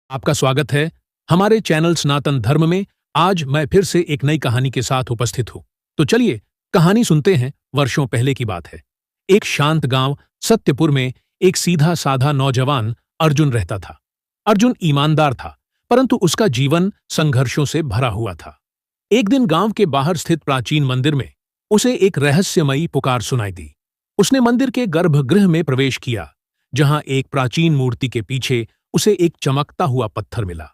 आपका स्वागत है हमारे चैनल सनातन धर्म में। आज मैं फिर से एक नई कहानी के साथ उपस्थित हूं। तो चलिए कहानी सुनते हैं। वर्षों पहले की बात है। एक शांत गांव सत्यपुर में एक सीधा साधा नौजवान अर्जुन रहता था। अर्जुन ईमानदार था, परंतु उसका जीवन संघर्षों से भरा हुआ था। एक दिन गांव के बाहर स्थित प्राचीन मंदिर में उसे एक रहस्यमयी पुकार सुनाई दी। उसने मंदिर के गर्भगृह में प्रवेश किया, जहां एक प्राचीन मूर्ति के पीछे उसे एक चमकता हुआ पत्थर मिला।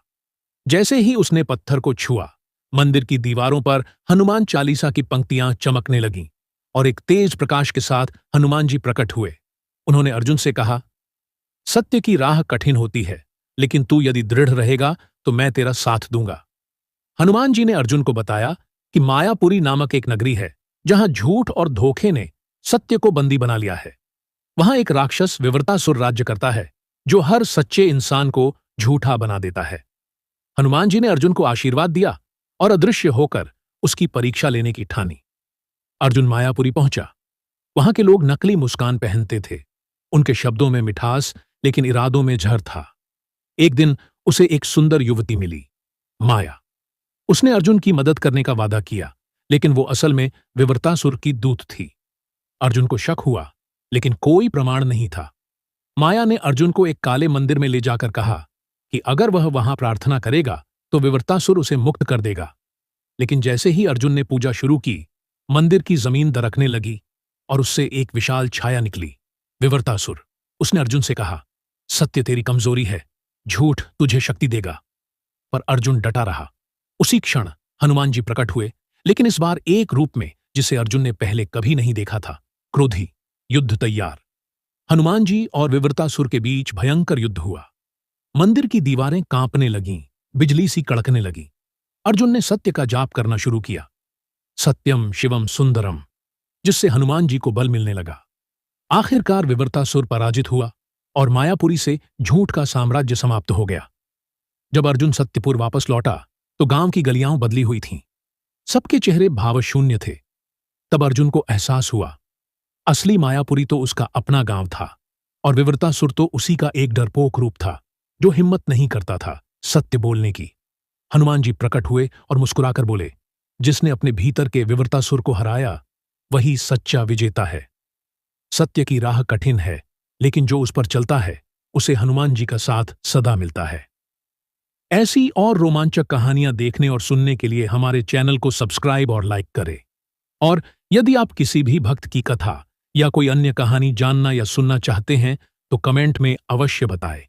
जैसे ही उसने पत्थर को छुआ, मंदिर की दीवारों पर हनुमान चालीसा की पंक्तियां चमकने लगीं और एक तेज प्रकाश के साथ हनुमान जी प्रकट हुए। उन्होंने अर्जुन से कहा, सत्य की राह कठिन होती है, लेकिन तू यदि दृढ़ रहेगा तो मैं तेरा साथ दूंगा। हनुमान जी ने अर्जुन को बताया कि मायापुरी नामक एक नगरी है, जहां झूठ और धोखे ने सत्य को बंदी बना लिया है। वहां एक राक्षस विवृतासुर राज्य करता है, जो हर सच्चे इंसान को झूठा बना देता है। हनुमान जी ने अर्जुन को आशीर्वाद दिया और अदृश्य होकर उसकी परीक्षा लेने की ठानी। अर्जुन मायापुरी पहुंचा। वहां के लोग नकली मुस्कान पहनते थे। उनके शब्दों में मिठास, लेकिन इरादों में जहर था। एक दिन उसे एक सुंदर युवती मिली, माया। उसने अर्जुन की मदद करने का वादा किया, लेकिन वो असल में विवृतासुर की दूत थी। अर्जुन को शक हुआ, लेकिन कोई प्रमाण नहीं था। माया ने अर्जुन को एक काले मंदिर में ले जाकर कहा कि अगर वह वहां प्रार्थना करेगा तो विवृतासुर उसे मुक्त कर देगा। लेकिन जैसे ही अर्जुन ने पूजा शुरू की, मंदिर की जमीन दरकने लगी और उससे एक विशाल छाया निकली, विवृतासुर। उसने अर्जुन से कहा, सत्य तेरी कमजोरी है, झूठ तुझे शक्ति देगा। पर अर्जुन डटा रहा। उसी क्षण हनुमान जी प्रकट हुए, लेकिन इस बार एक रूप में जिसे अर्जुन ने पहले कभी नहीं देखा था, क्रोधी, युद्ध तैयार। हनुमान जी और विवृतासुर के बीच भयंकर युद्ध हुआ। मंदिर की दीवारें कांपने लगीं, बिजली सी कड़कने लगी। अर्जुन ने सत्य का जाप करना शुरू किया, सत्यम शिवम सुंदरम, जिससे हनुमान जी को बल मिलने लगा। आखिरकार विवृतासुर पराजित हुआ और मायापुरी से झूठ का साम्राज्य समाप्त हो गया। जब अर्जुन सत्यपुर वापस लौटा तो गांव की गलियां बदली हुई थीं। सबके चेहरे भावशून्य थे। तब अर्जुन को एहसास हुआ, असली मायापुरी तो उसका अपना गांव था और विवृतासुर तो उसी का एक डरपोक रूप था, जो हिम्मत नहीं करता था सत्य बोलने की। हनुमान जी प्रकट हुए और मुस्कुराकर बोले, जिसने अपने भीतर के विवृतासुर को हराया, वही सच्चा विजेता है। सत्य की राह कठिन है, लेकिन जो उस पर चलता है उसे हनुमान जी का साथ सदा मिलता है। ऐसी और रोमांचक कहानियां देखने और सुनने के लिए हमारे चैनल को सब्सक्राइब और लाइक करें। और यदि आप किसी भी भक्त की कथा या कोई अन्य कहानी जानना या सुनना चाहते हैं तो कमेंट में अवश्य बताएं।